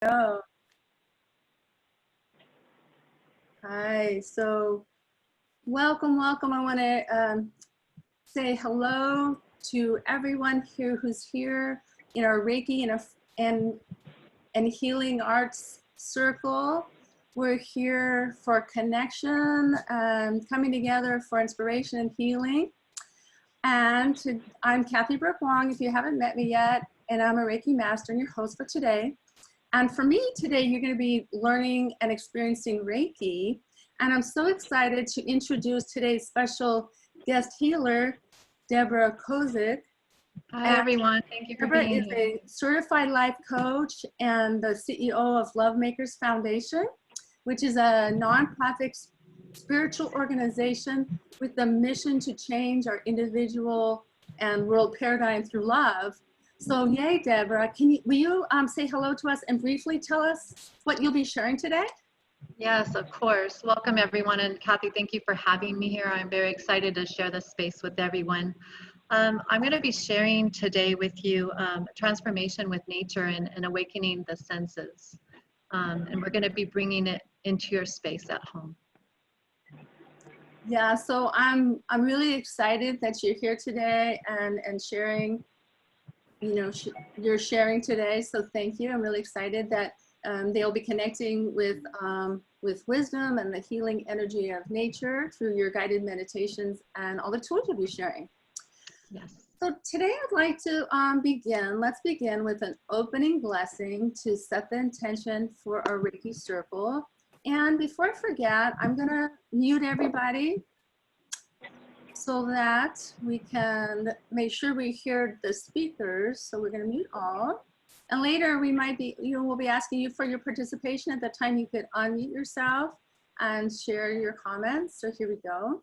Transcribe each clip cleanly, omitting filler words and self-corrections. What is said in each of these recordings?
go. Hi, so welcome. I want to say hello to everyone here who's here in our Reiki and Healing Arts Circle. We're here for connection, coming together for inspiration and healing. And I'm Kathy Brook-Wong, if you haven't met me yet, and I'm a Reiki master and your host for today. And for me today, you're going to be learning and experiencing Reiki. And I'm so excited to introduce today's special guest healer, Deborah Kozich. Hi, everyone. Thank you for Deborah being is here. a certified life coach and the CEO of Lovemakers Foundation, which is a nonprofit spiritual organization with the mission to change our individual and world paradigm through love. So yay, Deborah, will you say hello to us and briefly tell us what you'll be sharing today? Yes, of course. Welcome, everyone. And Kathy, thank you for having me here. I'm very excited to share this space with everyone. I'm going to be sharing today with you transformation with nature and awakening the senses. And we're going to be bringing it into your space at home. Yeah, so I'm really excited that you're here today and sharing, you're sharing today. So thank you. I'm really excited that they'll be connecting with wisdom and the healing energy of nature through your guided meditations and all the tools you'll be sharing. Yes. So today I'd like to let's begin with an opening blessing to set the intention for our Reiki circle. And before I forget, I'm gonna mute everybody so that we can make sure we hear the speakers. So we're gonna mute all. And later we might be, we'll be asking you for your participation. At that time you could unmute yourself and share your comments. So here we go.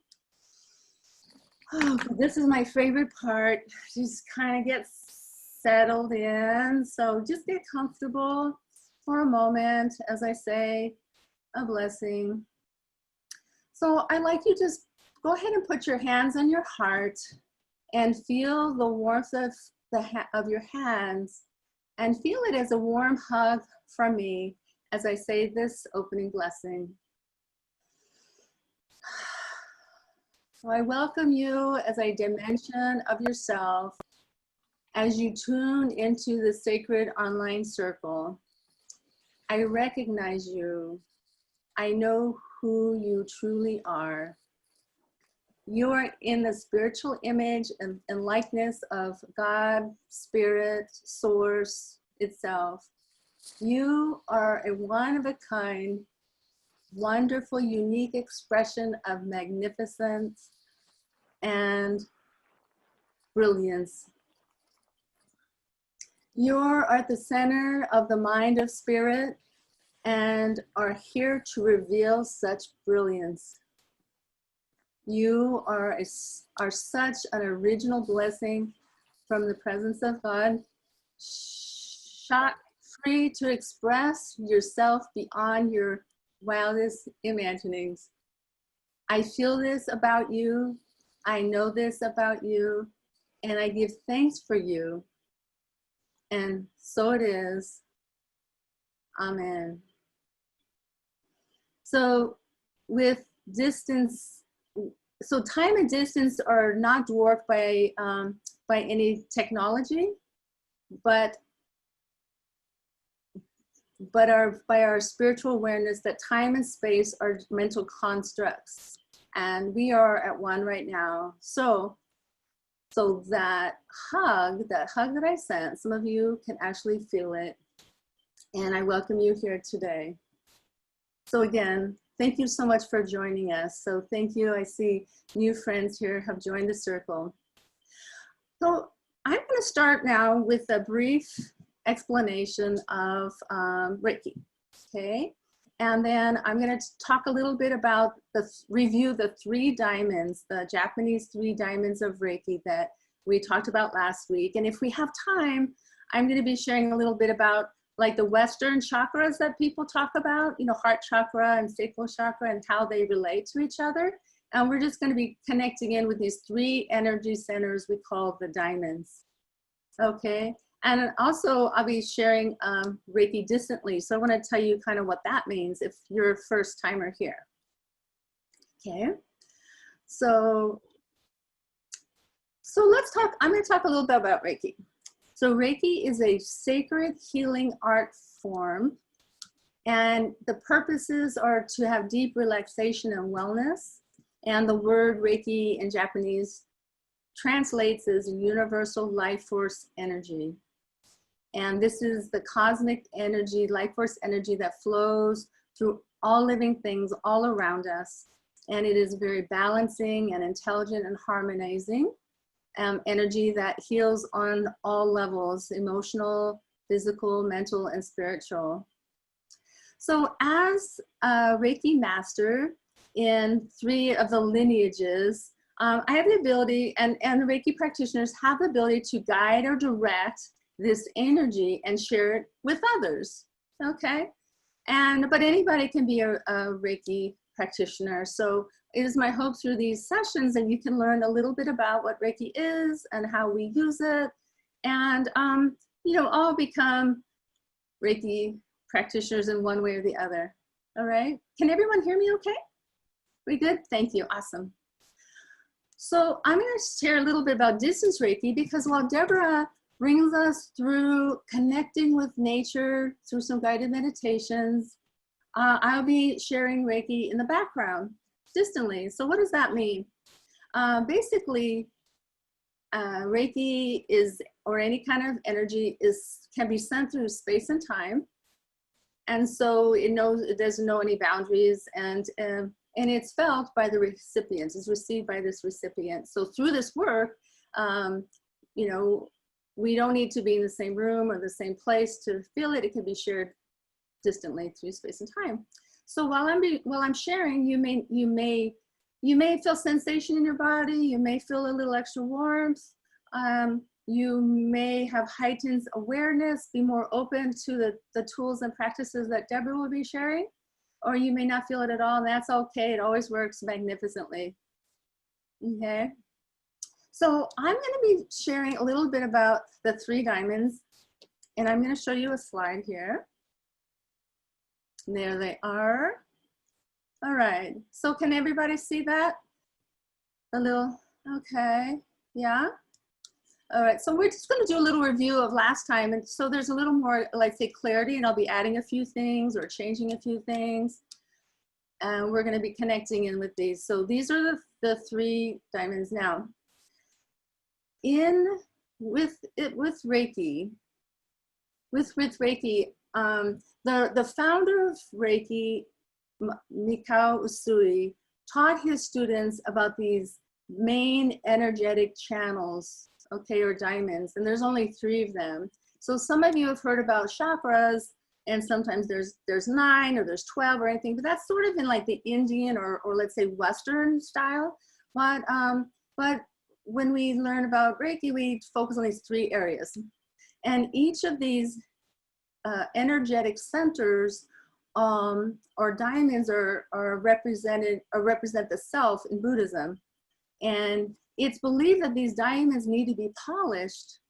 Oh, this is my favorite part. Just kind of get settled in. So just get comfortable for a moment as I say a blessing. So I'd like you to just go ahead and put your hands on your heart and feel the warmth of your hands and feel it as a warm hug from me as I say this opening blessing. So I welcome you as a dimension of yourself as you tune into the sacred online circle. I recognize you. I know who you truly are. You are in the spiritual image and likeness of God, Spirit, Source itself. You are a one-of-a-kind, wonderful, unique expression of magnificence and brilliance. You're at the center of the mind of spirit and are here to reveal such brilliance. You are such an original blessing from the presence of God, shot free to express yourself beyond your wildest imaginings. I feel this about you. I know this about you, and I give thanks for you. And so it is. Amen. So with distance, so time and distance are not dwarfed by any technology, but by our spiritual awareness that time and space are mental constructs, and we are at one right now. So that hug that I sent, some of you can actually feel it, and I welcome you here today. So again, thank you so much for joining us. So thank you. I see new friends here have joined the circle. So I'm going to start now with a brief explanation of Reiki, okay? And then I'm going to talk a little bit about review the 3 diamonds, the Japanese 3 diamonds of Reiki that we talked about last week. And if we have time, I'm going to be sharing a little bit about like the Western chakras that people talk about, heart chakra and sacral chakra and how they relate to each other. And we're just going to be connecting in with these 3 energy centers we call the diamonds. Okay, And also I'll be sharing Reiki distantly. So I want to tell you kind of what that means if you're a first timer here. Okay, so let's talk, I'm going to talk a little bit about Reiki. So Reiki is a sacred healing art form, and the purposes are to have deep relaxation and wellness. And the word Reiki in Japanese translates as universal life force energy. And this is the cosmic energy, life force energy that flows through all living things all around us. And it is very balancing and intelligent and harmonizing energy that heals on all levels: emotional, physical, mental, and spiritual. So as a Reiki master in 3 of the lineages, I have the ability, and the Reiki practitioners have the ability to guide or direct this energy and share it with others, okay? But anybody can be a Reiki practitioner. So it is my hope through these sessions that you can learn a little bit about what Reiki is and how we use it, and you know, all become Reiki practitioners in one way or the other. All right, can everyone hear me okay? We good? Thank you, awesome. So I'm going to share a little bit about distance Reiki, because while Deborah brings us through connecting with nature through some guided meditations, I'll be sharing Reiki in the background distantly. So what does that mean? Basically, Reiki is, or any kind of energy can be sent through space and time. And so it doesn't know any boundaries, and it's felt by the recipients, it's received by this recipient. So through this work, you know, we don't need to be in the same room or the same place to feel it. It can be shared distantly through space and time. So while I'm sharing, you may feel sensation in your body. You may feel a little extra warmth. You may have heightened awareness, be more open to the tools and practices that Deborah will be sharing, or you may not feel it at all, and that's okay. It always works magnificently. Okay. So I'm going to be sharing a little bit about the 3 diamonds, and I'm going to show you a slide here. There they are. All right, so can everybody see that? A little, okay, yeah. All right, so we're just going to do a little review of last time, and so there's a little more, like, say, clarity, and I'll be adding a few things or changing a few things, and we're going to be connecting in with these. So these are the 3 diamonds now. With Reiki, the founder of Reiki, Mikao Usui, taught his students about these main energetic channels, okay, or diamonds, and there's only 3 of them. So some of you have heard about chakras, and sometimes there's 9 or there's 12 or anything, but that's sort of in like the Indian or let's say Western style. But when we learn about Reiki, we focus on these 3 areas, and each of these energetic centers or diamonds represent the self in Buddhism. And it's believed that these diamonds need to be polished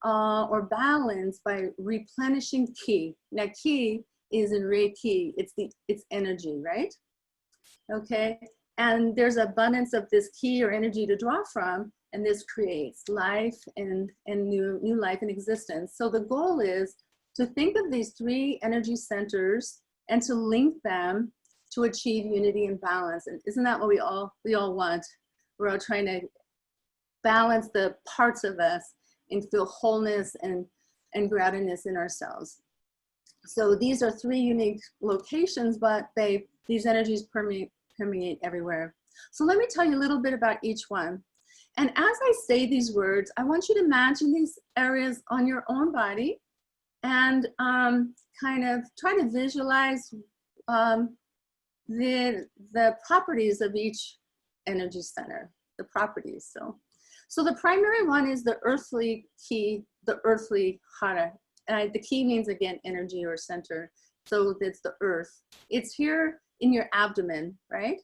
or balanced by replenishing ki. Now, ki is in Reiki, it's energy, right? Okay, and there's abundance of this ki or energy to draw from, and this creates life and new life and existence. So the goal is to think of these 3 energy centers and to link them to achieve unity and balance. And isn't that what we all want? We're all trying to balance the parts of us and feel wholeness and groundedness in ourselves. So these are 3 unique locations, but these energies permeate everywhere. So let me tell you a little bit about each one. And as I say these words, I want you to imagine these areas on your own body, and kind of try to visualize the properties of each energy center, the properties. So the primary one is the earthly ki, the earthly hara. The ki means, again, energy or center. So it's the earth. It's here in your abdomen, right?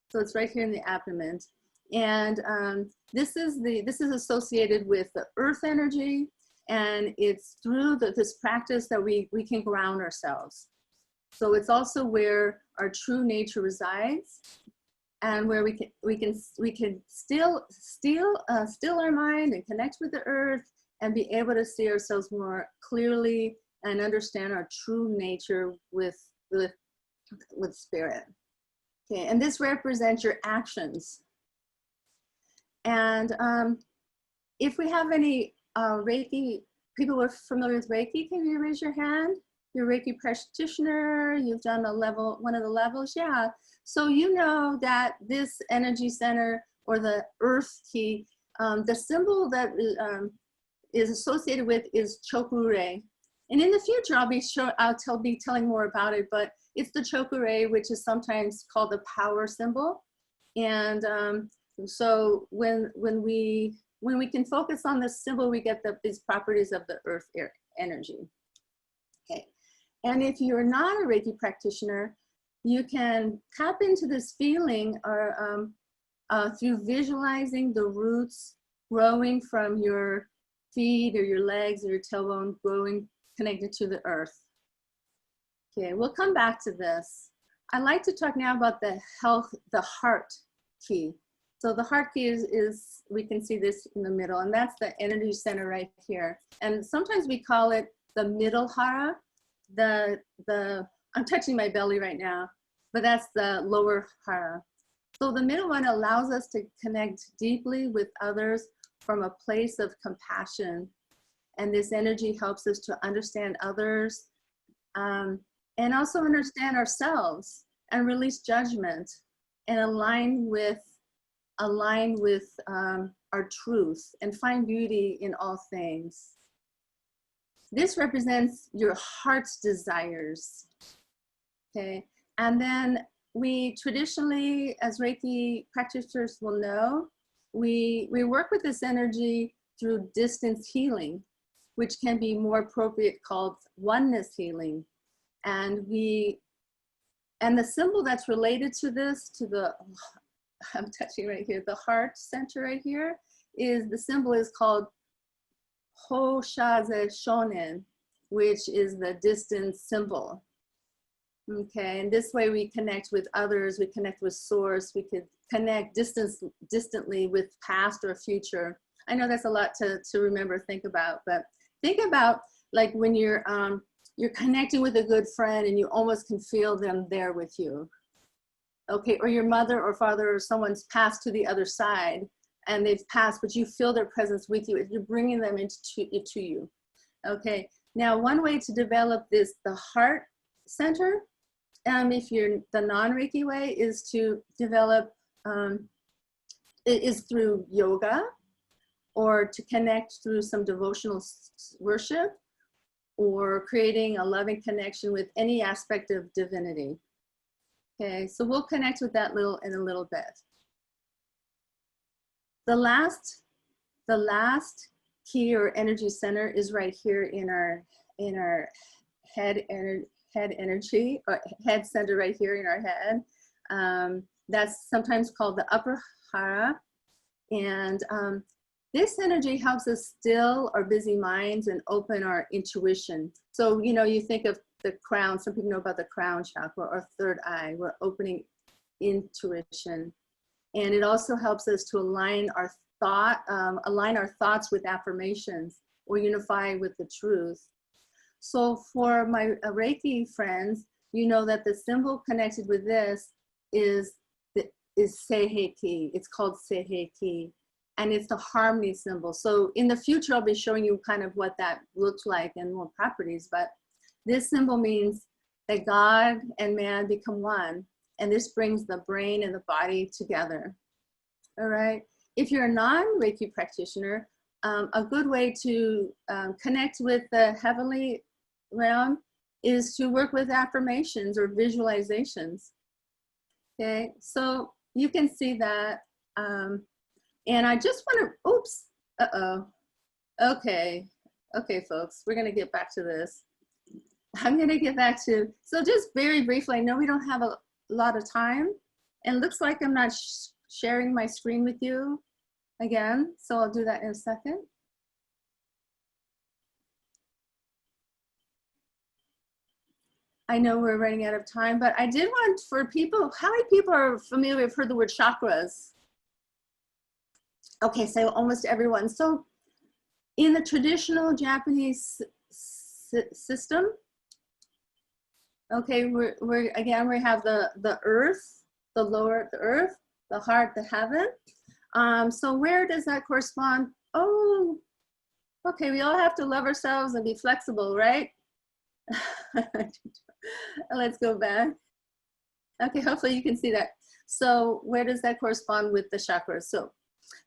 So it's right here in the abdomen. And this is associated with the earth energy. And it's through this practice that we can ground ourselves. So it's also where our true nature resides, and where we can still our mind and connect with the earth and be able to see ourselves more clearly and understand our true nature with spirit. Okay, and this represents your actions. And if we have any Reiki people who are familiar with Reiki, can you raise your hand? You're a Reiki practitioner, you've done one of the levels, yeah. So you know that this energy center, or the earth key, the symbol that is associated with is chokure. And in the future, I'll be telling more about it, but it's the chokure, which is sometimes called the power symbol. And so when we can focus on this symbol, we get these properties of the earth energy. Okay. And if you're not a Reiki practitioner, you can tap into this feeling or through visualizing the roots growing from your feet or your legs or your tailbone, growing connected to the earth. Okay, we'll come back to this. I'd like to talk now about the heart key. So the heart key is we can see this in the middle, and that's the energy center right here. And sometimes we call it the middle hara. I'm touching my belly right now, but that's the lower hara. So the middle one allows us to connect deeply with others from a place of compassion. And this energy helps us to understand others and also understand ourselves and release judgment and align with our truth and find beauty in all things. This represents your heart's desires, okay? And then we traditionally, as Reiki practitioners will know, we work with this energy through distance healing, which can be more appropriate called oneness healing. And the symbol that's related to this, I'm touching right here, the heart center right here, the symbol is called Hoshaze Shonen, which is the distance symbol. Okay, and this way we connect with others, we connect with source, we could connect distantly with past or future. I know that's a lot to remember, think about, but think about like when you're connecting with a good friend and you almost can feel them there with you. Okay, or your mother or father or someone's passed to the other side and they've passed, but you feel their presence with you. You're bringing them to you. Okay, now one way to develop the heart center, if you're the non-Reiki way, is to develop, is through yoga or to connect through some devotional worship or creating a loving connection with any aspect of divinity. Okay, so we'll connect with that in a little bit. The last key or energy center is right here in our head energy, or head center right here in our head. That's sometimes called the upper hara. And this energy helps us still our busy minds and open our intuition. So, you know, you think of the crown, some people know about the crown chakra or third eye. We're opening intuition. And it also helps us to align our thoughts with affirmations or unify with the truth. So for my Reiki friends, you know that the symbol connected with this is Seiheki. It's called Seiheki. And it's the harmony symbol. So in the future, I'll be showing you kind of what that looks like and more properties. But this symbol means that God and man become one. And this brings the brain and the body together. All right. If you're a non-Reiki practitioner, a good way to connect with the heavenly realm is to work with affirmations or visualizations. Okay, so you can see that. And I just want to, okay, folks, we're gonna get back to this. I'm gonna get back to, so just very briefly, I know we don't have a lot of time, and it looks like I'm not sharing my screen with you again, so I'll do that in a second. I know we're running out of time, but I did want for people, how many people are familiar with, heard the word chakras? Okay, so almost everyone. So in the traditional Japanese system, okay, again, we have the earth, the earth, the heart, the heaven. So where does that correspond? Oh, okay, we all have to love ourselves and be flexible, right? Let's go back. Okay, hopefully you can see that. So where does that correspond with the chakras? So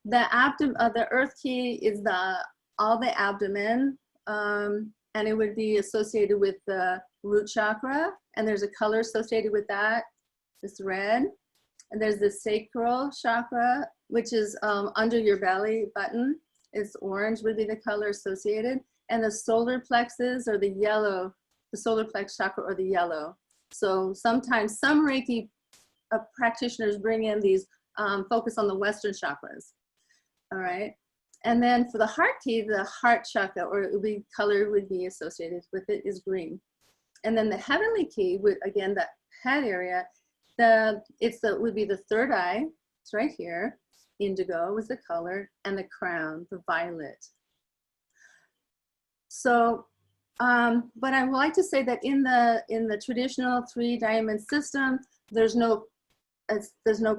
the abdomen, the earth key is all the abdomen, and it would be associated with the root chakra, and there's a color associated with that. It's red. And there's the sacral chakra, which is under your belly button. It's orange, would be the color associated. And the solar plexus or the yellow, the solar plex chakra or the yellow. So sometimes some Reiki practitioners bring in these, focus on the Western chakras. All right. And then for the heart key, the heart chakra, or it would be, color would be associated with it, is green. And then the heavenly key, would again, that head area, would be the third eye. It's right here. Indigo was the color, and the crown, the violet. So, but I would like to say that in the traditional 3-diamond system, there's no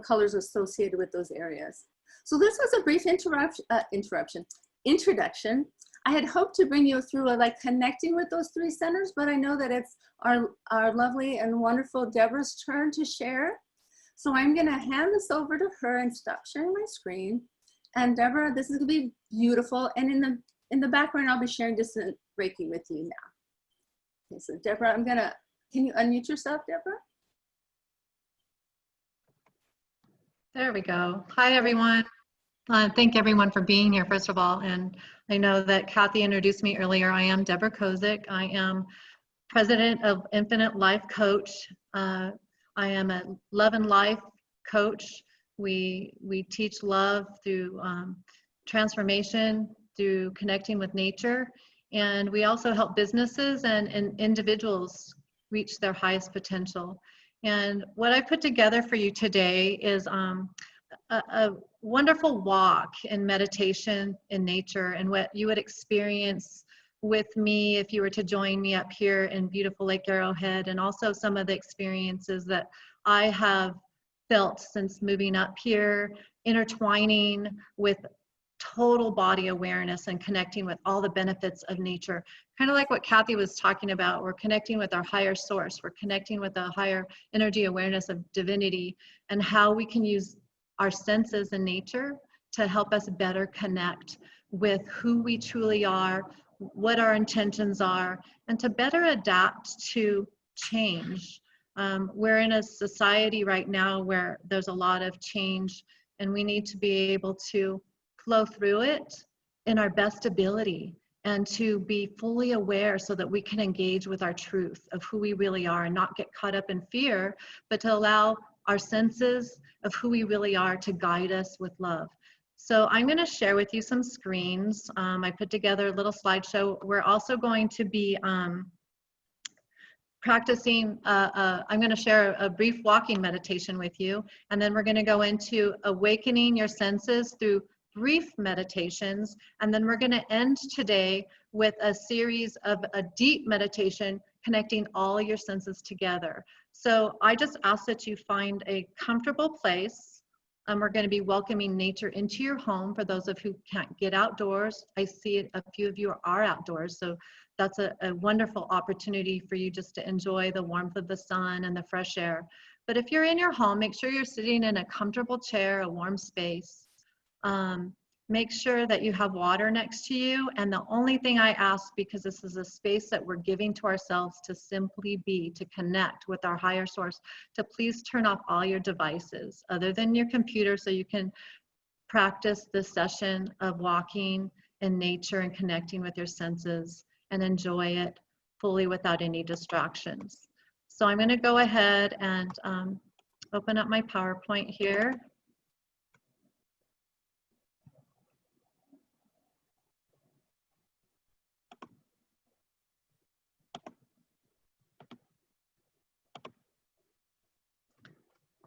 colors associated with those areas. So this was a brief introduction. I had hoped to bring you through like connecting with those 3 centers, but I know that it's our lovely and wonderful Deborah's turn to share. So I'm gonna hand this over to her and stop sharing my screen. And Deborah, this is gonna be beautiful. And in the background, I'll be sharing distant Reiki with you now. Okay, so Deborah, can you unmute yourself, Deborah? There we go. Hi, everyone. Thank everyone for being here, first of all. And I know that Kathy introduced me earlier. I am Deborah Kozich. I am president of Infinite Life Coach. I am a love and life coach. We teach love through transformation, through connecting with nature. And we also help businesses and individuals reach their highest potential. And what I put together for you today is a wonderful walk in meditation in nature, and what you would experience with me if you were to join me up here in beautiful Lake Arrowhead, and also some of the experiences that I have felt since moving up here, intertwining with total body awareness and connecting with all the benefits of nature. Kind of like what Kathy was talking about, we're connecting with our higher source, we're connecting with a higher energy awareness of divinity, and how we can use our senses in nature to help us better connect with who we truly are, what our intentions are, and to better adapt to change. We're in a society right now where there's a lot of change, and we need to be able to flow through it in our best ability, and to be fully aware so that we can engage with our truth of who we really are and not get caught up in fear, but to allow our senses of who we really are to guide us with love. So I'm going to share with you some screens. I put together a little slideshow. We're also going to be practicing, I'm going to share a brief walking meditation with you, and then we're going to go into awakening your senses through brief meditations, and then we're going to end today with a series of a deep meditation connecting all your senses together. So I just ask that you find a comfortable place. We're going to be welcoming nature into your home for those of who can't get outdoors. I see a few of you are outdoors, so that's a wonderful opportunity for you just to enjoy the warmth of the sun and the fresh air. But if you're in your home, make sure you're sitting in a comfortable chair, a warm space. Make sure that you have water next to you. And the only thing I ask, because this is a space that we're giving to ourselves to simply be, to connect with our higher source, to please turn off all your devices other than your computer, so you can practice this session of walking in nature and connecting with your senses and enjoy it fully without any distractions. So I'm going to go ahead and open up my PowerPoint here.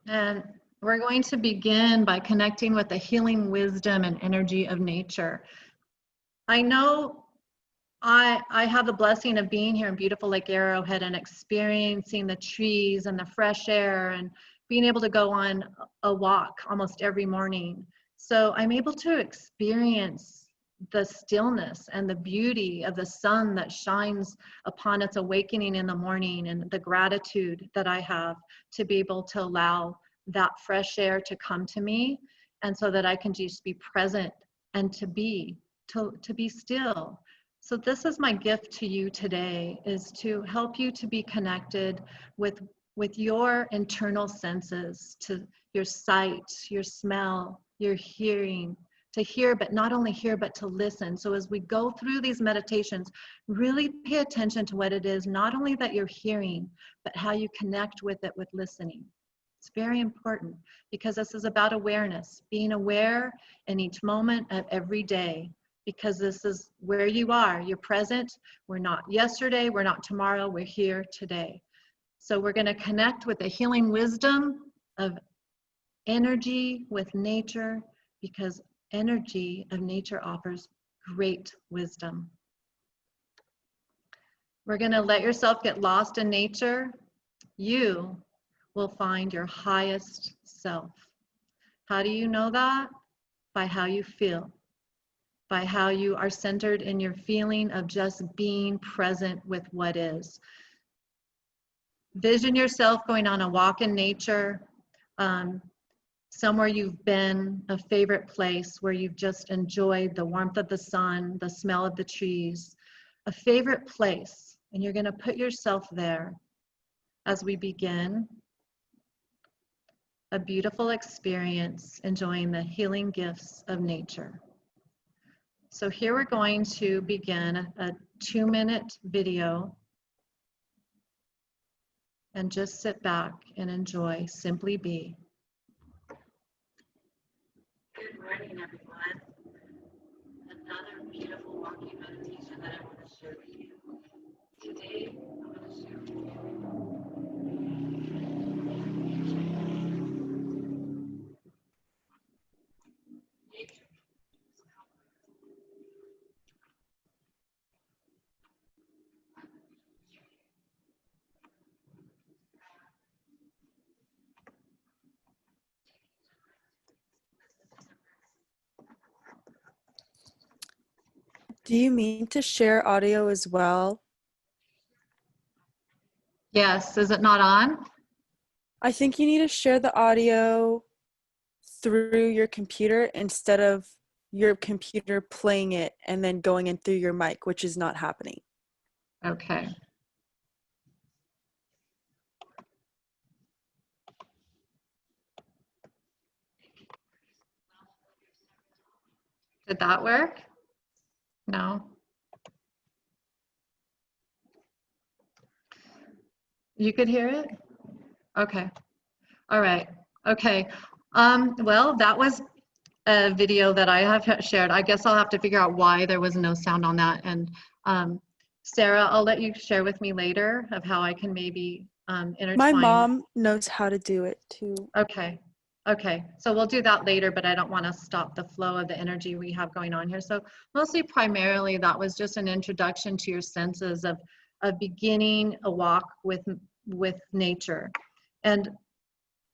And we're going to begin by connecting with the healing wisdom and energy of nature. I know I have the blessing of being here in beautiful Lake Arrowhead and experiencing the trees and the fresh air and being able to go on a walk almost every morning. So I'm able to experience the stillness and the beauty of the sun that shines upon its awakening in the morning, and the gratitude that I have to be able to allow that fresh air to come to me, and so that I can just be present and to be still. So this is my gift to you today, is to help you to be connected with your internal senses, to your sight, your smell, your hearing, to hear, but not only hear, but to listen. So as we go through these meditations, really pay attention to what it is, not only that you're hearing, but how you connect with it with listening. It's very important, because this is about awareness, being aware in each moment of every day, because this is where you are. You're present. We're not yesterday, we're not tomorrow, we're here today. So we're going to connect with the healing wisdom of energy with nature, because energy of nature offers great wisdom. We're going to let yourself get lost in nature. You will find your highest self. How do you know that? By how you feel, by how you are centered in your feeling of just being present with what is. Vision yourself going on a walk in nature, somewhere you've been, a favorite place where you've just enjoyed the warmth of the sun, the smell of the trees, a favorite place, and you're going to put yourself there as we begin a beautiful experience enjoying the healing gifts of nature. So here we're going to begin a 2-minute video, and just sit back and enjoy, simply be. Good morning, everyone. Another beautiful walking meditation that I want to share with you. Today, I want to share with you nature. Do you mean to share audio as well? Yes, is it not on? I think you need to share the audio through your computer instead of your computer playing it and then going in through your mic, which is not happening. Okay. Did that work? No. You could hear it? Okay. All right. Okay. Well, that was a video that I have shared. I guess I'll have to figure out why there was no sound on that. And Sarah, I'll let you share with me later of how I can maybe intertwine. My mom knows how to do it too. Okay. Okay. So we'll do that later, but I don't want to stop the flow of the energy we have going on here. So mostly primarily that was just an introduction to your senses of beginning a walk with nature. And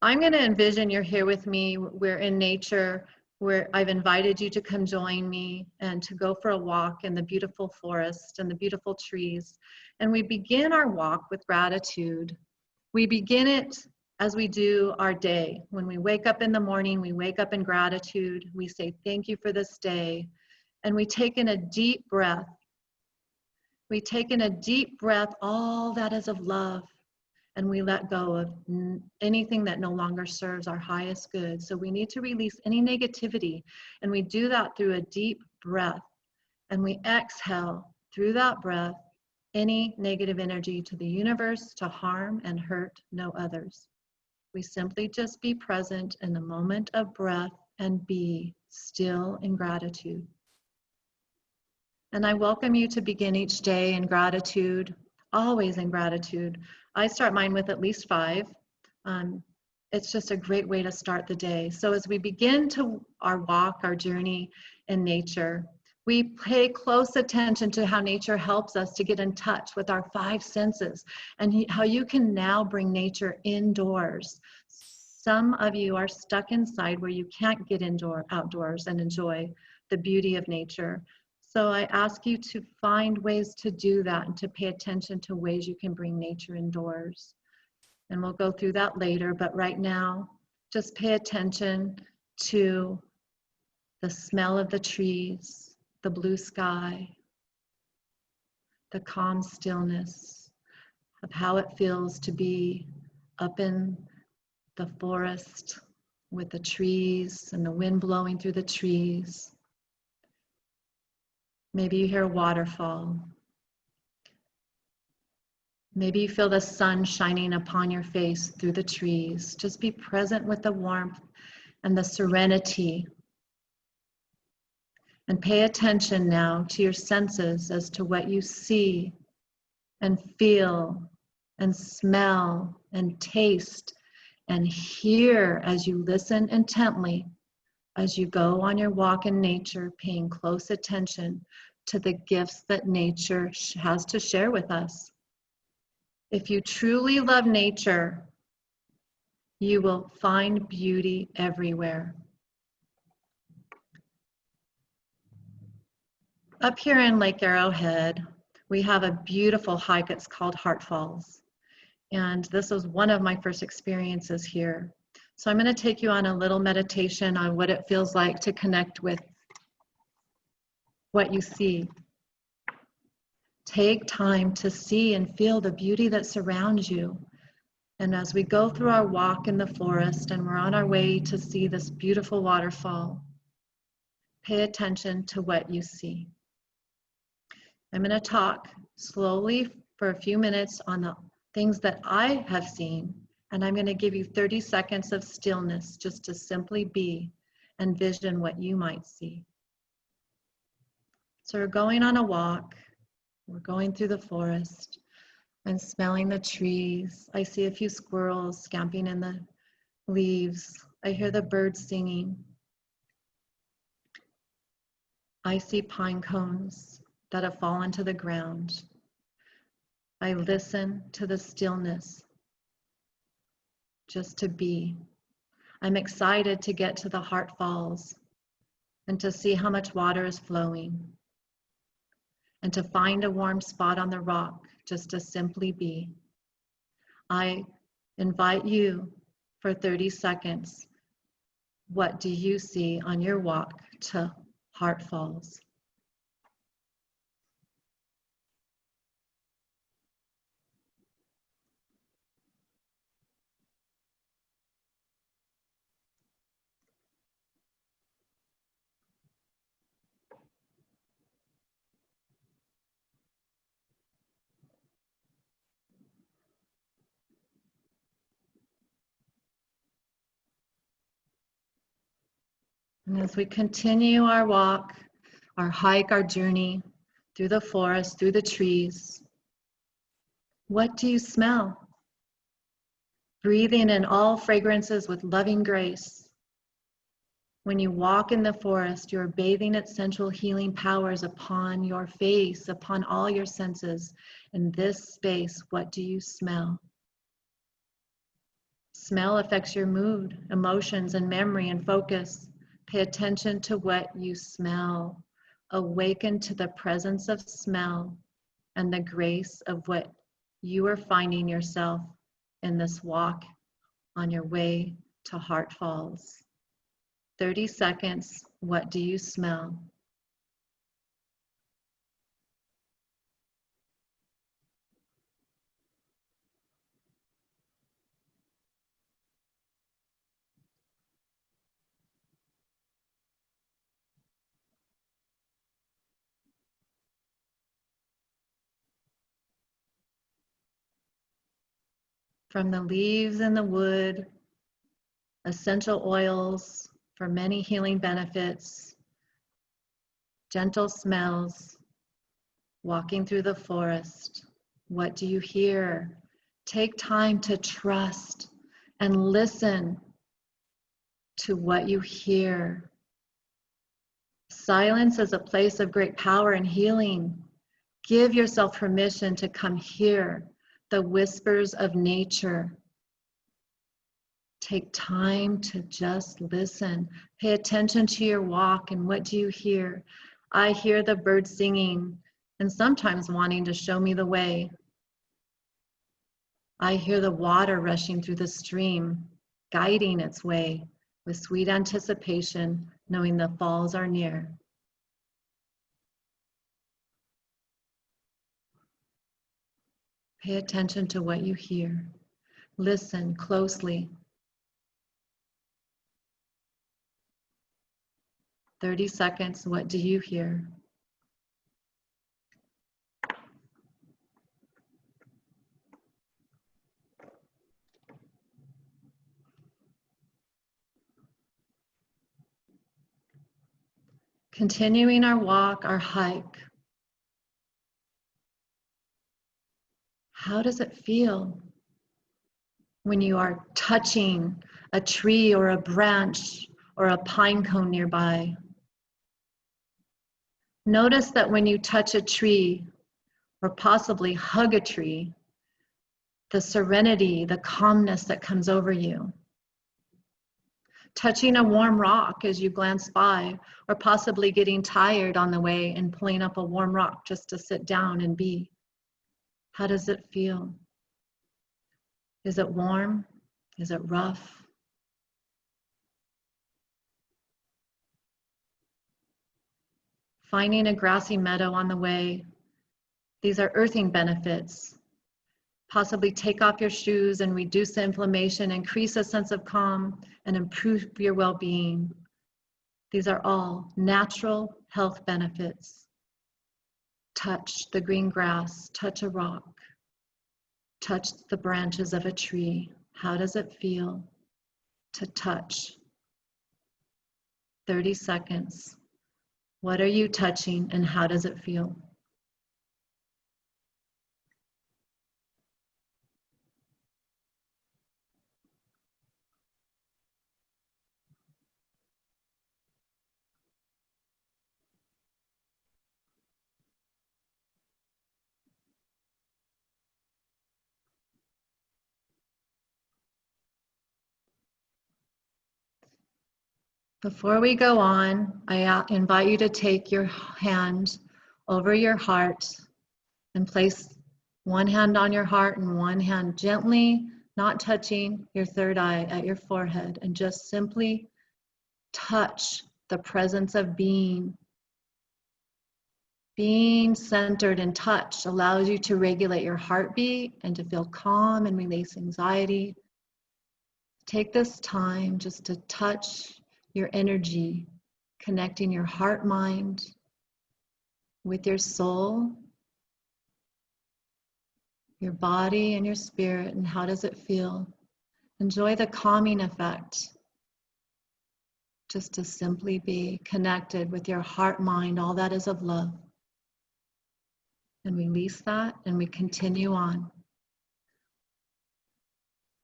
I'm going to envision you're here with me. We're in nature, where I've invited you to come join me and to go for a walk in the beautiful forest and the beautiful trees. And we begin our walk with gratitude. We begin it as we do our day. When we wake up in the morning, we wake up in gratitude. We say, thank you for this day. And we take in a deep breath. We take in a deep breath, all that is of love. And we let go of anything that no longer serves our highest good. So we need to release any negativity. And we do that through a deep breath. And we exhale through that breath any negative energy to the universe to harm and hurt no others. We simply just be present in the moment of breath and be still in gratitude. And I welcome you to begin each day in gratitude, always in gratitude. I start mine with at least 5. it's just a great way to start the day. So as we begin our walk, our journey in nature, we pay close attention to how nature helps us to get in touch with our 5 senses and how you can now bring nature indoors. Some of you are stuck inside where you can't get outdoors and enjoy the beauty of nature. So I ask you to find ways to do that and to pay attention to ways you can bring nature indoors. And we'll go through that later, but right now, just pay attention to the smell of the trees, the blue sky, the calm stillness of how it feels to be up in the forest with the trees and the wind blowing through the trees. Maybe you hear a waterfall. Maybe you feel the sun shining upon your face through the trees. Just be present with the warmth and the serenity. And pay attention now to your senses as to what you see and feel and smell and taste and hear as you listen intently as you go on your walk in nature, paying close attention to the gifts that nature has to share with us. If you truly love nature, you will find beauty everywhere. Up here in Lake Arrowhead, we have a beautiful hike. It's called Heart Falls. And this was one of my first experiences here. So I'm going to take you on a little meditation on what it feels like to connect with what you see. Take time to see and feel the beauty that surrounds you. And as we go through our walk in the forest and we're on our way to see this beautiful waterfall, pay attention to what you see. I'm going to talk slowly for a few minutes on the things that I have seen, and I'm going to give you 30 seconds of stillness just to simply be and vision what you might see. So we're going on a walk. We're going through the forest and smelling the trees. I see a few squirrels scamping in the leaves. I hear the birds singing. I see pine cones that have fallen to the ground. I listen to the stillness, just to be. I'm excited to get to the Heart Falls and to see how much water is flowing and to find a warm spot on the rock just to simply be. I invite you for 30 seconds. What do you see on your walk to Heart Falls? And as we continue our walk, our hike, our journey through the forest, through the trees, what do you smell? Breathing in all fragrances with loving grace. When you walk in the forest, you're bathing its central healing powers upon your face, upon all your senses. In this space, what do you smell? Smell affects your mood, emotions, and memory and focus. Pay attention to what you smell. Awaken to the presence of smell and the grace of what you are finding yourself in this walk on your way to Heart Falls. 30 seconds, what do you smell? From the leaves and the wood, essential oils for many healing benefits, gentle smells, walking through the forest. What do you hear? Take time to trust and listen to what you hear. Silence is a place of great power and healing. Give yourself permission to come hear the whispers of nature. Take time to just listen. Pay attention to your walk and what do you hear? I hear the birds singing and sometimes wanting to show me the way. I hear the water rushing through the stream, guiding its way with sweet anticipation, knowing the falls are near. Pay attention to what you hear. Listen closely. 30 seconds, what do you hear? Continuing our walk, our hike. How does it feel when you are touching a tree or a branch or a pine cone nearby? Notice that when you touch a tree or possibly hug a tree, the serenity, the calmness that comes over you. Touching a warm rock as you glance by, or possibly getting tired on the way and pulling up a warm rock just to sit down and be. How does it feel? Is it warm? Is it rough? Finding a grassy meadow on the way. These are earthing benefits. Possibly take off your shoes and reduce the inflammation, increase a sense of calm, and improve your well-being. These are all natural health benefits. Touch the green grass, touch a rock, touch the branches of a tree. How does it feel to touch? 30 seconds. What are you touching and how does it feel? Before we go on, I invite you to take your hand over your heart and place one hand on your heart and one hand gently, not touching your third eye, at your forehead, and just simply touch the presence of being. Being centered in touch allows you to regulate your heartbeat and to feel calm and release anxiety. Take this time just to touch your energy, connecting your heart, mind with your soul, your body and your spirit, and how does it feel? Enjoy the calming effect. Just to simply be connected with your heart, mind, all that is of love. And release that and we continue on.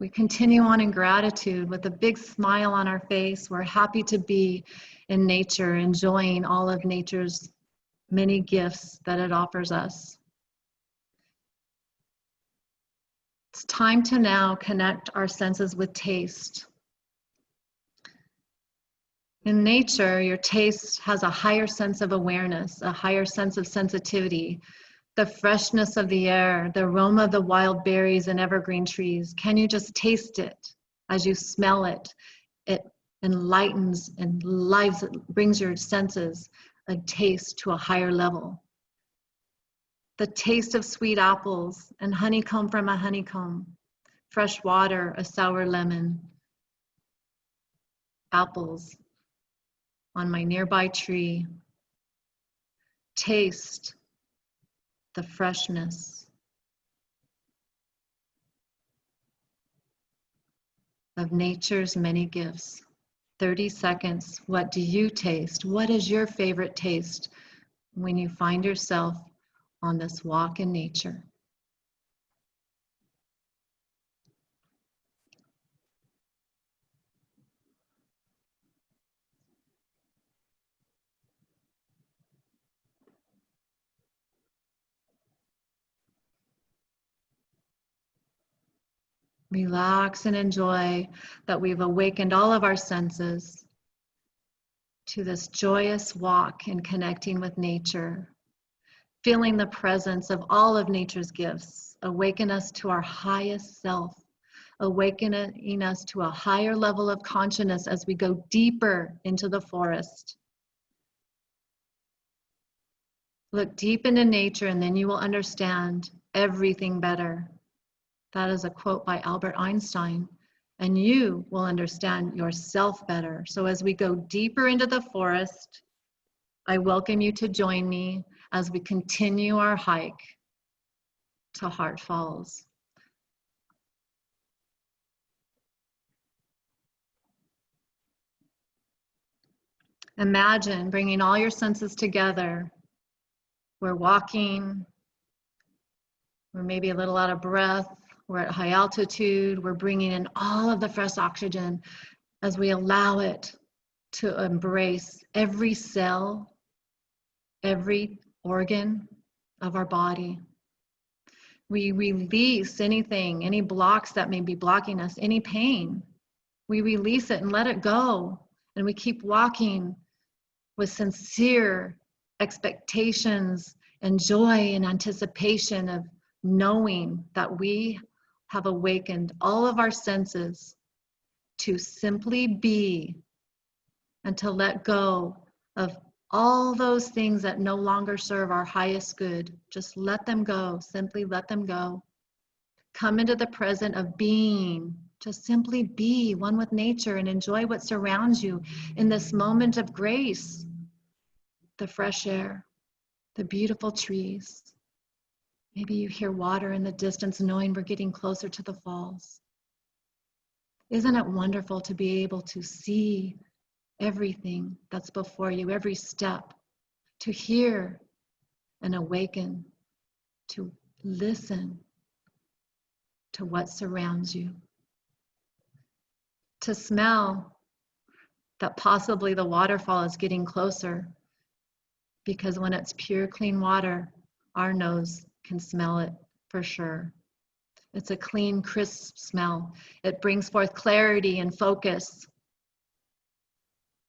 We continue on in gratitude with a big smile on our face. We're happy to be in nature, enjoying all of nature's many gifts that it offers us. It's time to now connect our senses with taste. In nature, your taste has a higher sense of awareness, a higher sense of sensitivity, the freshness of the air, the aroma of the wild berries and evergreen trees. Can you just taste it as you smell it? It enlightens and lives, it brings your senses a taste to a higher level. The taste of sweet apples and honeycomb from a honeycomb, fresh water, a sour lemon, apples on my nearby tree. Taste the freshness of nature's many gifts. 30 seconds. What do you taste? What is your favorite taste when you find yourself on this walk in nature? Relax and enjoy that we've awakened all of our senses to this joyous walk in connecting with nature, feeling the presence of all of nature's gifts, awaken us to our highest self, awakening us to a higher level of consciousness as we go deeper into the forest. Look deep into nature and then you will understand everything better. That is a quote by Albert Einstein. And you will understand yourself better. So as we go deeper into the forest, I welcome you to join me as we continue our hike to Heart Falls. Imagine bringing all your senses together. We're walking, we're maybe a little out of breath, we're at high altitude, we're bringing in all of the fresh oxygen as we allow it to embrace every cell, every organ of our body. We release anything, any blocks that may be blocking us, any pain. We release it and let it go. And we keep walking with sincere expectations and joy and anticipation of knowing that we have awakened all of our senses to simply be and to let go of all those things that no longer serve our highest good. Just let them go, simply let them go. Come into the present of being. Just simply be one with nature and enjoy what surrounds you in this moment of grace. The fresh air, the beautiful trees. Maybe you hear water in the distance, knowing we're getting closer to the falls. Isn't it wonderful to be able to see everything that's before you, every step, to hear and awaken, to listen to what surrounds you, to smell that possibly the waterfall is getting closer, because when it's pure, clean water, our nose can smell it for sure. It's a clean, crisp smell. It brings forth clarity and focus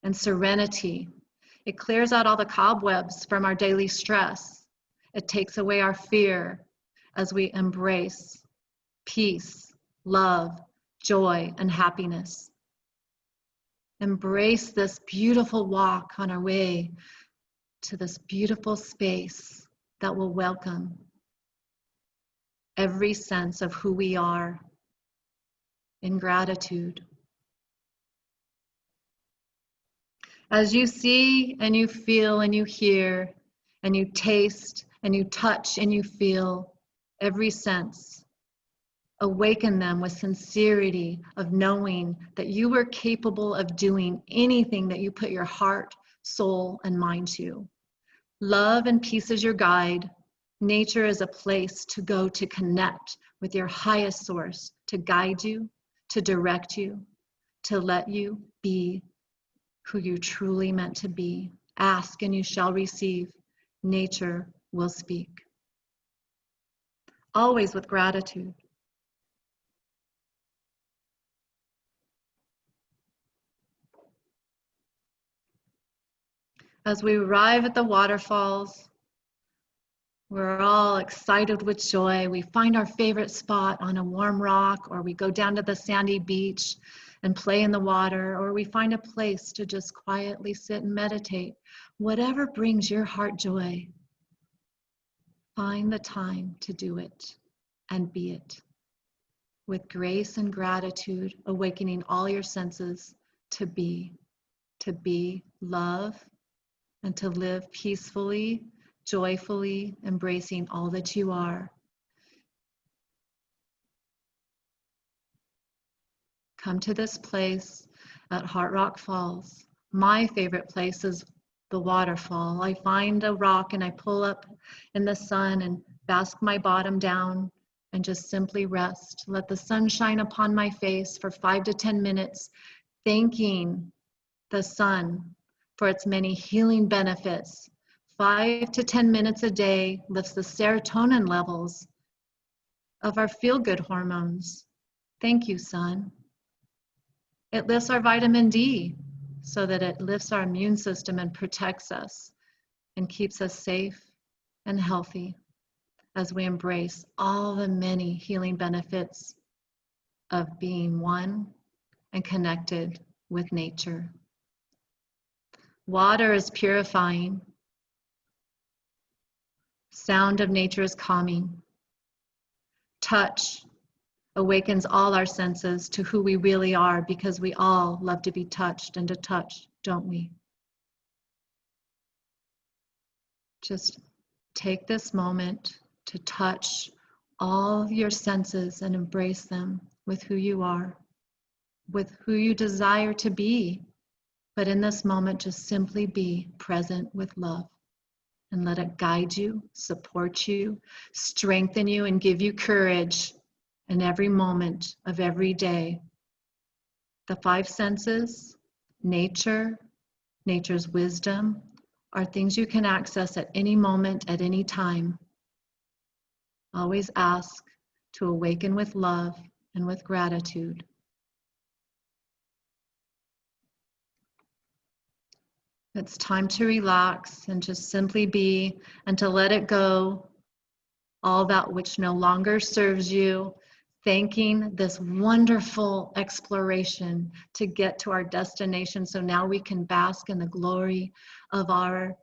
and serenity. It clears out all the cobwebs from our daily stress. It takes away our fear as we embrace peace, love, joy, and happiness. Embrace this beautiful walk on our way to this beautiful space that will welcome every sense of who we are in gratitude. As you see and you feel and you hear and you taste and you touch and you feel every sense, awaken them with sincerity of knowing that you are capable of doing anything that you put your heart, soul, and mind to. Love and peace is your guide. Nature is a place to go to connect with your highest source, to guide you, to direct you, to let you be who you truly meant to be. Ask and you shall receive. Nature will speak. Always with gratitude. As we arrive at the waterfalls, we're all excited with joy. We find our favorite spot on a warm rock, or we go down to the sandy beach and play in the water, or we find a place to just quietly sit and meditate. Whatever brings your heart joy, find the time to do it and be it. With grace and gratitude, awakening all your senses to be love, and to live peacefully, joyfully, embracing all that you are. Come to this place at Heart Rock Falls. My favorite place is the waterfall. I find a rock and I pull up in the sun and bask my bottom down and just simply rest. Let the sun shine upon my face for 5 to 10 minutes, thanking the sun for its many healing benefits. 5 to 10 minutes a day lifts the serotonin levels of our feel-good hormones. Thank you, sun. It lifts our vitamin D so that it lifts our immune system and protects us and keeps us safe and healthy as we embrace all the many healing benefits of being one and connected with nature. Water is purifying. Sound of nature is calming. Touch awakens all our senses to who we really are, because we all love to be touched and to touch, don't we? Just take this moment to touch all your senses and embrace them with who you are, with who you desire to be. But in this moment, just simply be present with love and let it guide you, support you, strengthen you, and give you courage in every moment of every day. The five senses, nature, nature's wisdom, are things you can access at any moment, at any time. Always ask to awaken with love and with gratitude. It's time to relax and just simply be, and to let it go, all that which no longer serves you, thanking this wonderful exploration to get to our destination, so now we can bask in the glory of our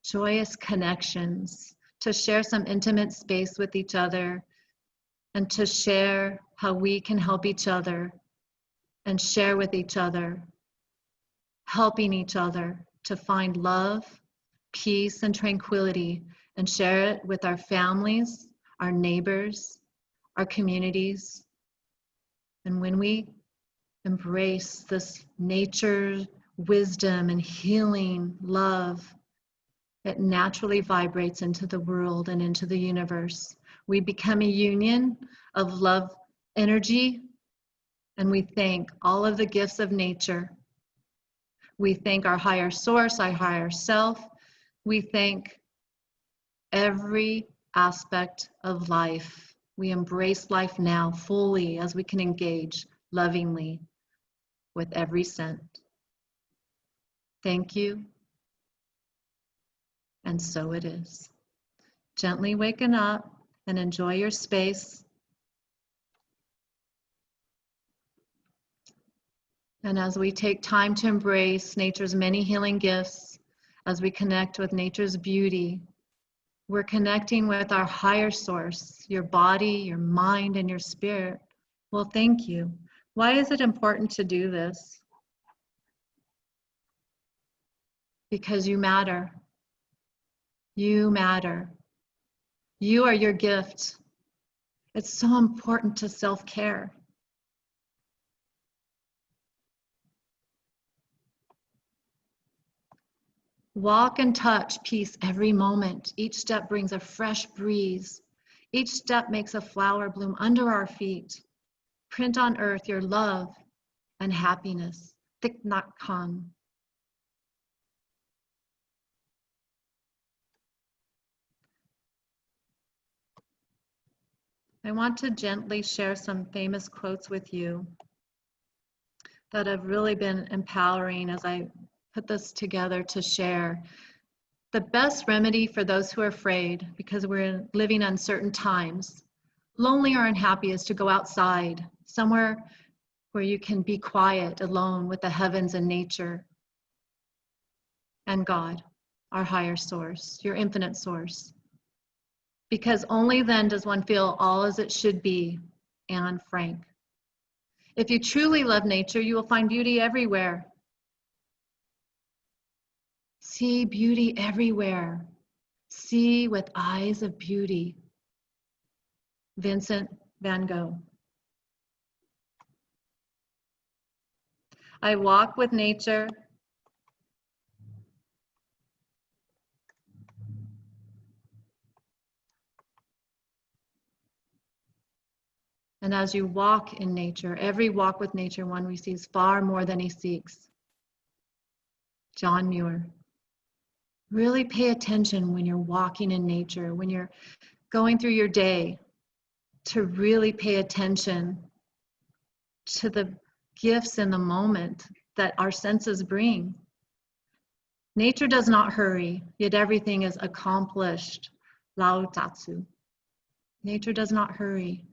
joyous connections, to share some intimate space with each other, and to share how we can help each other and share with each other, helping each other to find love, peace, and tranquility, and share it with our families, our neighbors, our communities. And when we embrace this nature, wisdom, and healing love, it naturally vibrates into the world and into the universe. We become a union of love energy, and we thank all of the gifts of nature. We thank our higher source, our higher self. We thank every aspect of life. We embrace life now fully as we can engage lovingly with every scent. Thank you. And so it is. Gently waken up and enjoy your space. And as we take time to embrace nature's many healing gifts, as we connect with nature's beauty, we're connecting with our higher source, your body, your mind, and your spirit. Well, thank you. Why is it important to do this? Because you matter. You matter. You are your gift. It's so important to self-care. Walk and touch peace every moment. Each step brings a fresh breeze. Each step makes a flower bloom under our feet. Print on earth your love and happiness. Thich Nhat Hanh. I want to gently share some famous quotes with you that have really been empowering as I put this together to share. The best remedy for those who are afraid, because we're living uncertain times, lonely or unhappy, is to go outside, somewhere where you can be quiet, alone with the heavens and nature and God, our higher source, your infinite source. Because only then does one feel all as it should be and frank. If you truly love nature, you will find beauty everywhere. See beauty everywhere. See with eyes of beauty. Vincent van Gogh. I walk with nature. And as you walk in nature, every walk with nature, one receives far more than he seeks. John Muir. Really pay attention when you're walking in nature, when you're going through your day, to really pay attention to the gifts in the moment that our senses bring. Nature does not hurry, yet everything is accomplished. Lao Tzu. Nature does not hurry,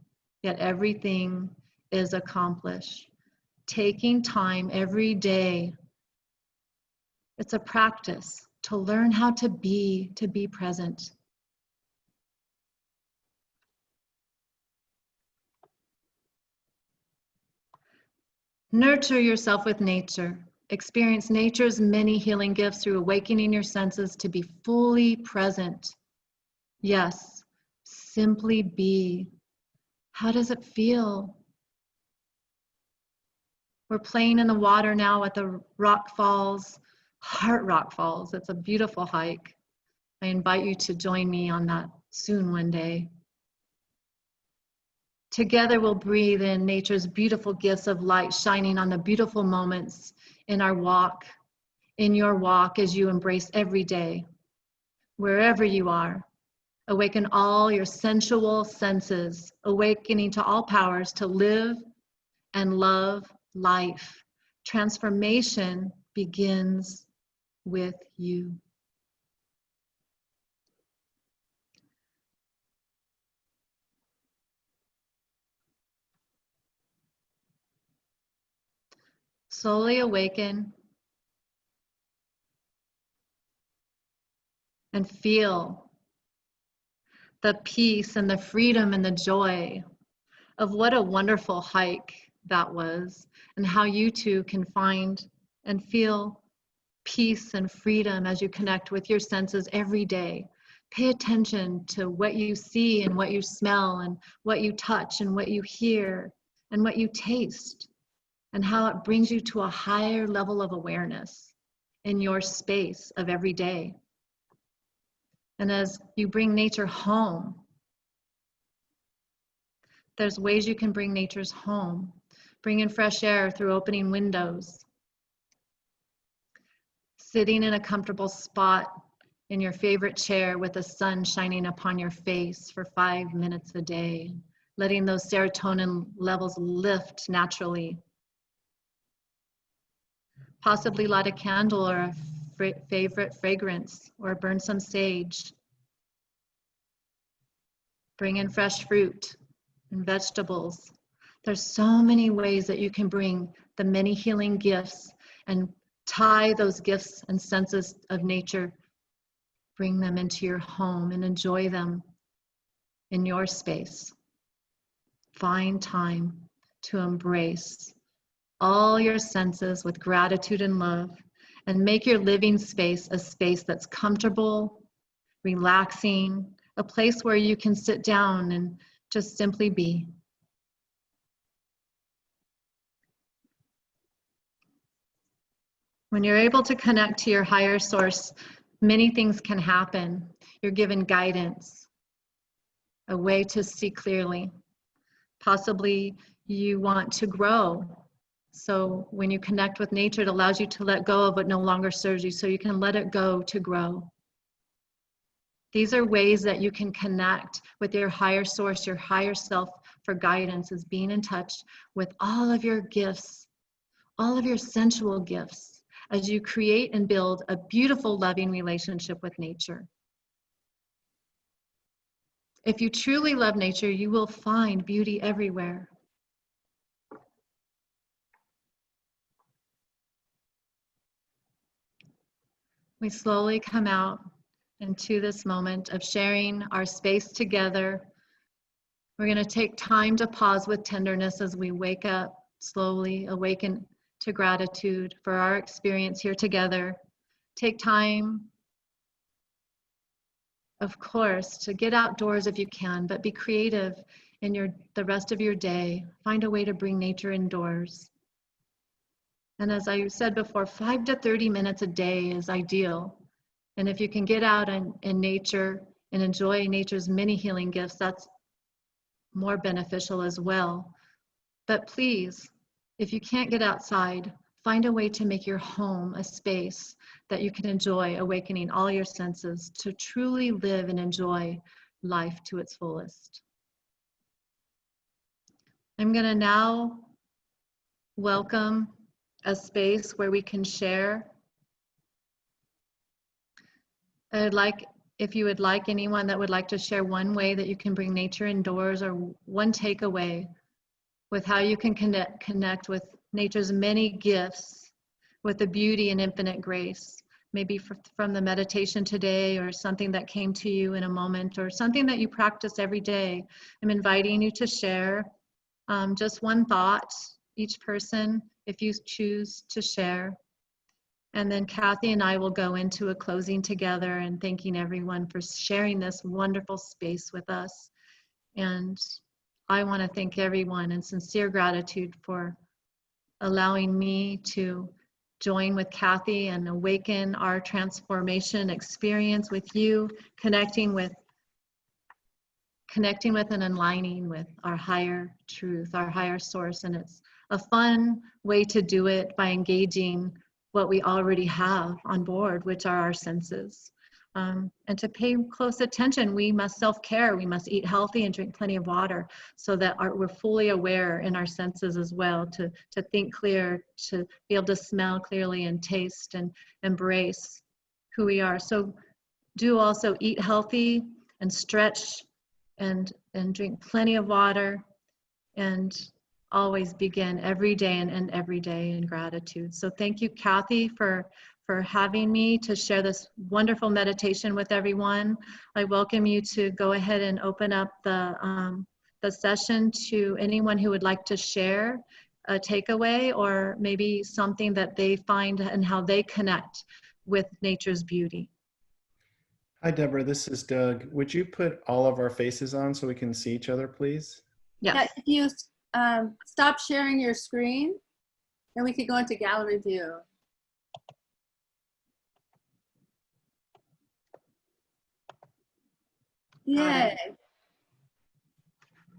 yet everything is accomplished. Taking time every day, it's a practice to learn how to be present. Nurture yourself with nature. Experience nature's many healing gifts through awakening your senses to be fully present. Yes, simply be. How does it feel? We're playing in the water now at the Rock Falls, Heart Rock Falls. It's a beautiful hike. I invite you to join me on that soon one day. Together we'll breathe in nature's beautiful gifts of light shining on the beautiful moments in our walk, in your walk as you embrace every day, wherever you are. Awaken all your sensual senses, awakening to all powers to live and love life. Transformation begins with you. Slowly awaken and feel the peace and the freedom and the joy of what a wonderful hike that was, and how you too can find and feel peace and freedom as you connect with your senses every day. Pay attention to what you see and what you smell and what you touch and what you hear and what you taste, and how it brings you to a higher level of awareness in your space of every day. And as you bring nature home, there's ways you can bring nature's home. Bring in fresh air through opening windows. Sitting in a comfortable spot in your favorite chair with the sun shining upon your face for 5 minutes a day. Letting those serotonin levels lift naturally. Possibly light a candle or a favorite fragrance, or burn some sage. Bring in fresh fruit and vegetables. There's so many ways that you can bring the many healing gifts and tie those gifts and senses of nature, bring them into your home and enjoy them in your space. Find time to embrace all your senses with gratitude and love, and make your living space a space that's comfortable, relaxing, a place where you can sit down and just simply be. When you're able to connect to your higher source, many things can happen. You're given guidance, a way to see clearly. Possibly you want to grow. So when you connect with nature, it allows you to let go of what no longer serves you, so you can let it go to grow. These are ways that you can connect with your higher source, your higher self, for guidance, is being in touch with all of your gifts, all of your sensual gifts, as you create and build a beautiful, loving relationship with nature. If you truly love nature, you will find beauty everywhere. We slowly come out into this moment of sharing our space together. We're going to take time to pause with tenderness as we wake up, slowly awaken to gratitude for our experience here together. Take time, of course, to get outdoors if you can, but be creative in the rest of your day. Find a way to bring nature indoors. And as I said before, 5 to 30 minutes a day is ideal. And if you can get out in nature and enjoy nature's many healing gifts, that's more beneficial as well. But please, if you can't get outside, find a way to make your home a space that you can enjoy, awakening all your senses to truly live and enjoy life to its fullest. I'm going to now welcome a space where we can share. I'd like, if you would like, anyone that would like to share one way that you can bring nature indoors, or one takeaway with how you can connect with nature's many gifts with the beauty and infinite grace. Maybe from the meditation today, or something that came to you in a moment, or something that you practice every day. I'm inviting you to share just one thought, each person, if you choose to share. And then Kathy and I will go into a closing together, and thanking everyone for sharing this wonderful space with us. And I want to thank everyone in sincere gratitude for allowing me to join with Kathy and awaken our transformation experience with you, connecting with and aligning with our higher truth, our higher source. And it's a fun way to do it by engaging what we already have on board, which are our senses. And to pay close attention, we must self-care. We must eat healthy and drink plenty of water, so that we're fully aware in our senses as well, to think clear, to be able to smell clearly and taste and embrace who we are. So do also eat healthy and stretch and drink plenty of water, and always begin every day and end every day in gratitude. So thank you, Kathy, for having me to share this wonderful meditation with everyone. I welcome you to go ahead and open up the session to anyone who would like to share a takeaway, or maybe something that they find and how they connect with nature's beauty. Hi, Deborah, this is Doug. Would you put all of our faces on so we can see each other, please? Yes. Yeah, if you stop sharing your screen, then we could go into gallery view. Yay.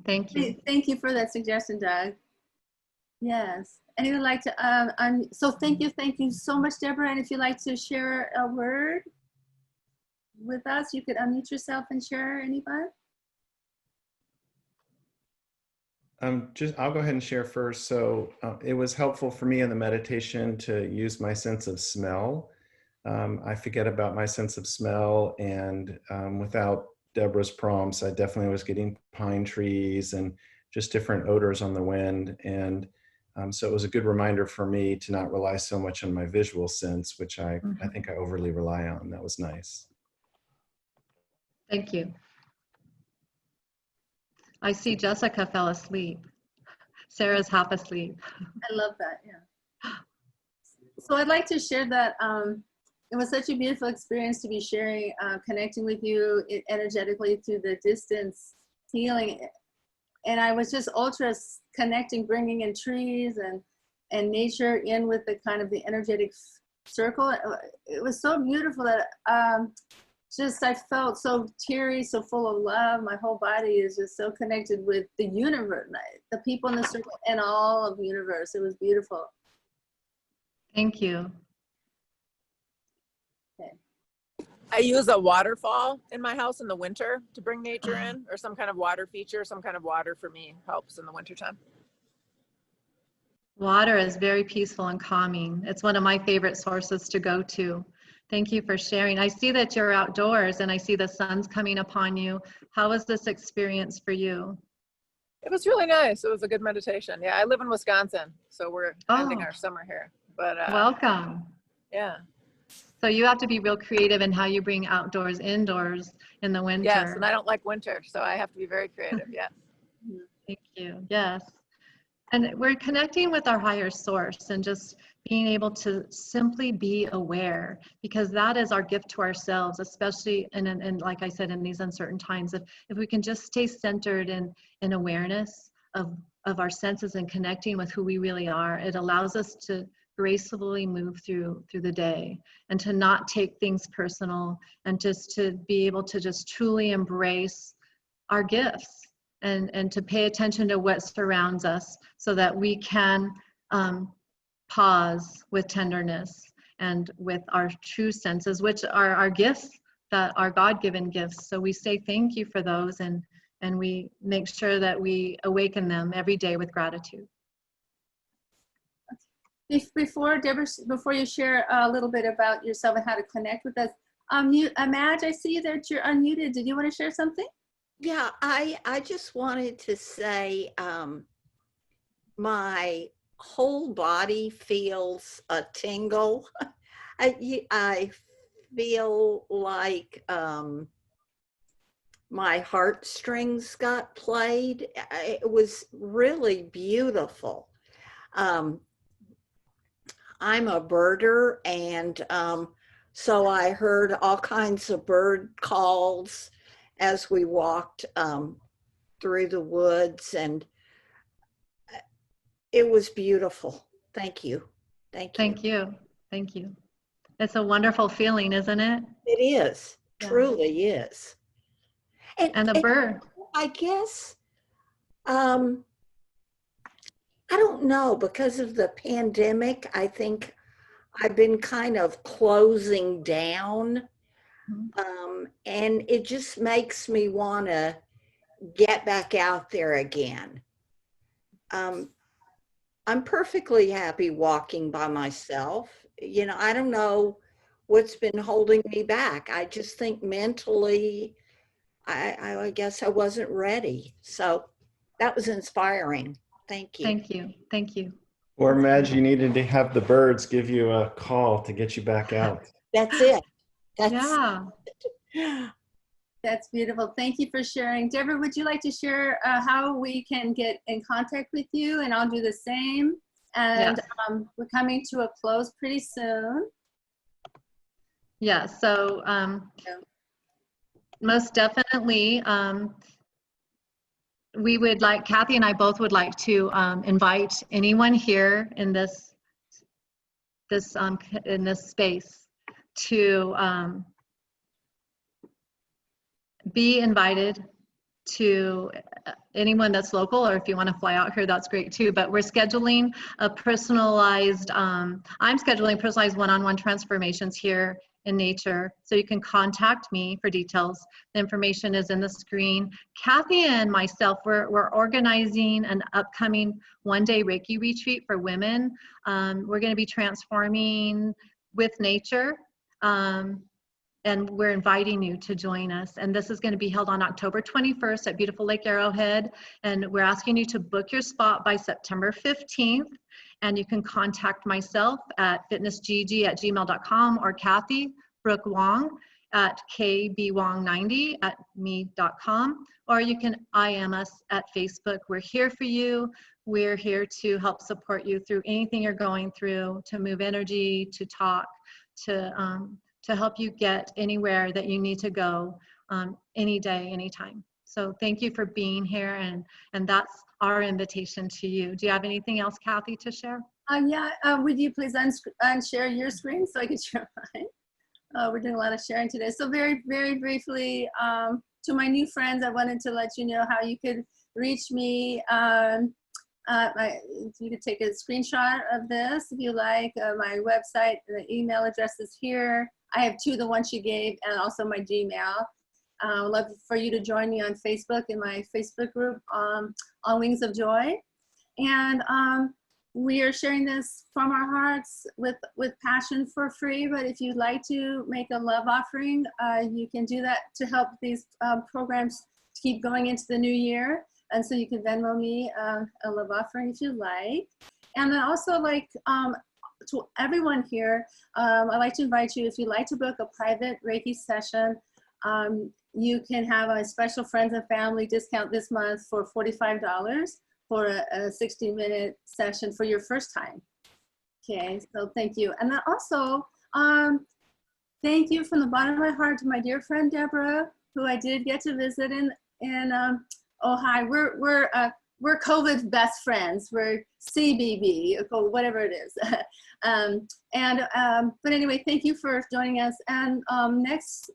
Thank you. Thank you for that suggestion, Doug. Yes. Anyone would like to, so thank you so much, Deborah. And if you'd like to share a word with us, you could unmute yourself and share, anyone? I'll go ahead and share first. So it was helpful for me in the meditation to use my sense of smell. I forget about my sense of smell, and without Deborah's prompts, I definitely was getting pine trees and just different odors on the wind. And so it was a good reminder for me to not rely so much on my visual sense, which I think I overly rely on. That was nice. Thank you. I see Jessica fell asleep. Sarah's half asleep. I love that, yeah. So I'd like to share that it was such a beautiful experience to be sharing, connecting with you energetically through the distance healing. And I was just ultra connecting, bringing in trees and nature in with the kind of the energetic circle. It was so beautiful that I felt so teary, so full of love. My whole body is just so connected with the universe, the people in the circle, and all of the universe. It was beautiful. Thank you. Okay. I use a waterfall in my house in the winter to bring nature in, or some kind of water feature. Some kind of water for me helps in the wintertime. Water is very peaceful and calming. It's one of my favorite sources to go to. Thank you for sharing. I see that you're outdoors and I see the sun's coming upon you. How was this experience for you? It was really nice. It was a good meditation. Yeah, I live in Wisconsin, so we're ending our summer here. But welcome. Yeah. So you have to be real creative in how you bring outdoors indoors in the winter. Yes, and I don't like winter, so I have to be very creative. Yeah. Thank you. Yes. And we're connecting with our higher source and just being able to simply be aware, because that is our gift to ourselves, especially in like I said, in these uncertain times. If we can just stay centered in awareness of our senses and connecting with who we really are, it allows us to gracefully move through the day and to not take things personal, and just to be able to just truly embrace our gifts and to pay attention to what surrounds us, so that we can pause with tenderness and with our true senses, which are our gifts, that are God-given gifts. So we say thank you for those, and we make sure that we awaken them every day with gratitude. Before Deborah, before you share a little bit about yourself and how to connect with us, Madge, I see that you're unmuted. Did you want to share something? Yeah, I just wanted to say my whole body feels a tingle. I feel like my heartstrings got played. It was really beautiful. I'm a birder, and so I heard all kinds of bird calls as we walked through the woods, and it was beautiful. Thank you. Thank you. Thank you. Thank you. It's a wonderful feeling, isn't it? It is. Yeah. Truly is. And the bird. I guess, I don't know, because of the pandemic, I think I've been kind of closing down. And it just makes me want to get back out there again. I'm perfectly happy walking by myself. You know, I don't know what's been holding me back. I just think mentally, I guess I wasn't ready. So that was inspiring. Thank you. Thank you. Thank you. Or Madge, you needed to have the birds give you a call to get you back out. That's it. That's Yeah. That's beautiful. Thank you for sharing. Deborah, would you like to share how we can get in contact with you? And I'll do the same. And Yes. we're coming to a close pretty soon. Yeah. So most definitely, we would like, Kathy and I both would like to invite anyone here in this space to be invited to anyone that's local, or if you want to fly out here, that's great too. But we're scheduling a personalized, I'm scheduling personalized one-on-one transformations here in nature. So you can contact me for details. The information is in the screen. Kathy and myself, we're organizing an upcoming one-day Reiki retreat for women. We're going to be transforming with nature. And we're inviting you to join us. And this is going to be held on October 21st at beautiful Lake Arrowhead. And we're asking you to book your spot by September 15th. And you can contact myself at fitnessgg@gmail.com or Kathy Brook-Wong at kbwong90@me.com. Or you can IM us at Facebook. We're here for you. We're here to help support you through anything you're going through, to move energy, to talk, to help you get anywhere that you need to go any day, anytime. So thank you for being here, and that's our invitation to you. Do you have anything else, Kathy, to share? Yeah, would you please unshare your screen so I can share mine? We're doing a lot of sharing today. So very, very briefly, to my new friends, I wanted to let you know how you could reach me. You could take a screenshot of this if you like. My website, the email address is here. I have two, the one she gave, and also my Gmail. I'd love for you to join me on Facebook in my Facebook group on Wings of Joy. And we are sharing this from our hearts with passion for free. But if you'd like to make a love offering, you can do that to help these programs keep going into the new year. And so you can Venmo me a love offering if you like. And then also, like, to everyone here, I'd like to invite you, if you'd like to book a private Reiki session, you can have a special friends and family discount this month for $45 for a 60-minute session for your first time. Okay, so thank you. And then also, thank you from the bottom of my heart to my dear friend Deborah, who I did get to visit in Ojai. We're COVID's best friends. We're CBB, or whatever it is. But anyway, thank you for joining us. And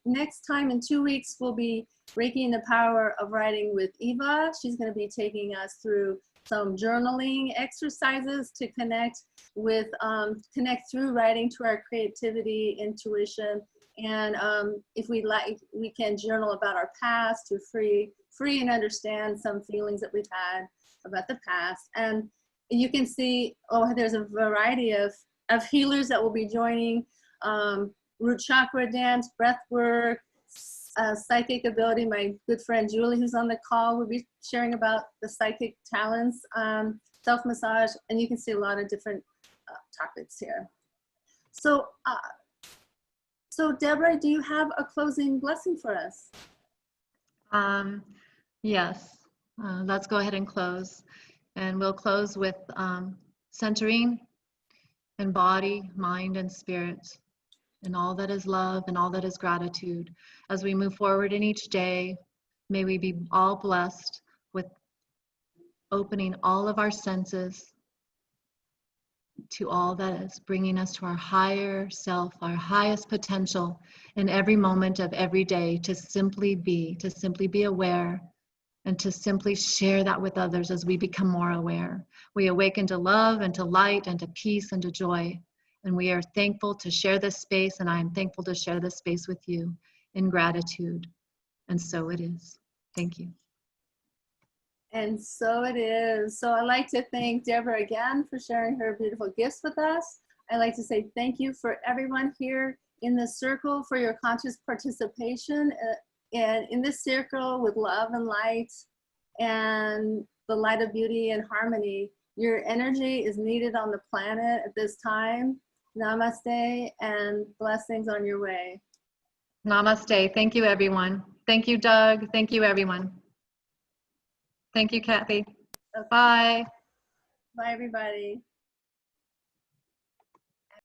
next time in 2 weeks, we'll be Reiki in the Power of Writing with Eva. She's going to be taking us through some journaling exercises to connect through writing to our creativity, intuition, and if we like, we can journal about our past to free and understand some feelings that we've had about the past. And You can see, oh, there's a variety of healers that will be joining. Root chakra dance, breath work, psychic ability. My good friend Julie, who's on the call, will be sharing about the psychic talents, self-massage, and you can see a lot of different topics here. So, so Deborah, do you have a closing blessing for us? Yes, let's go ahead and close. And we'll close with centering in body, mind, and spirit, and all that is love and all that is gratitude. As we move forward in each day, may we be all blessed with opening all of our senses to all that is bringing us to our higher self, our highest potential in every moment of every day, to simply be aware, and to simply share that with others as we become more aware. We awaken to love and to light and to peace and to joy. And we are thankful to share this space, and I am thankful to share this space with you in gratitude. And so it is. Thank you. And so it is. So I'd like to thank Deborah again for sharing her beautiful gifts with us. I'd like to say thank you for everyone here in the circle for your conscious participation and in this circle with love and light and the light of beauty and harmony. Your energy is needed on the planet at this time. Namaste and blessings on your way. Namaste. Thank you, everyone. Thank you, Doug. Thank you, everyone. Thank you, Kathy. Okay. Bye. Bye, everybody.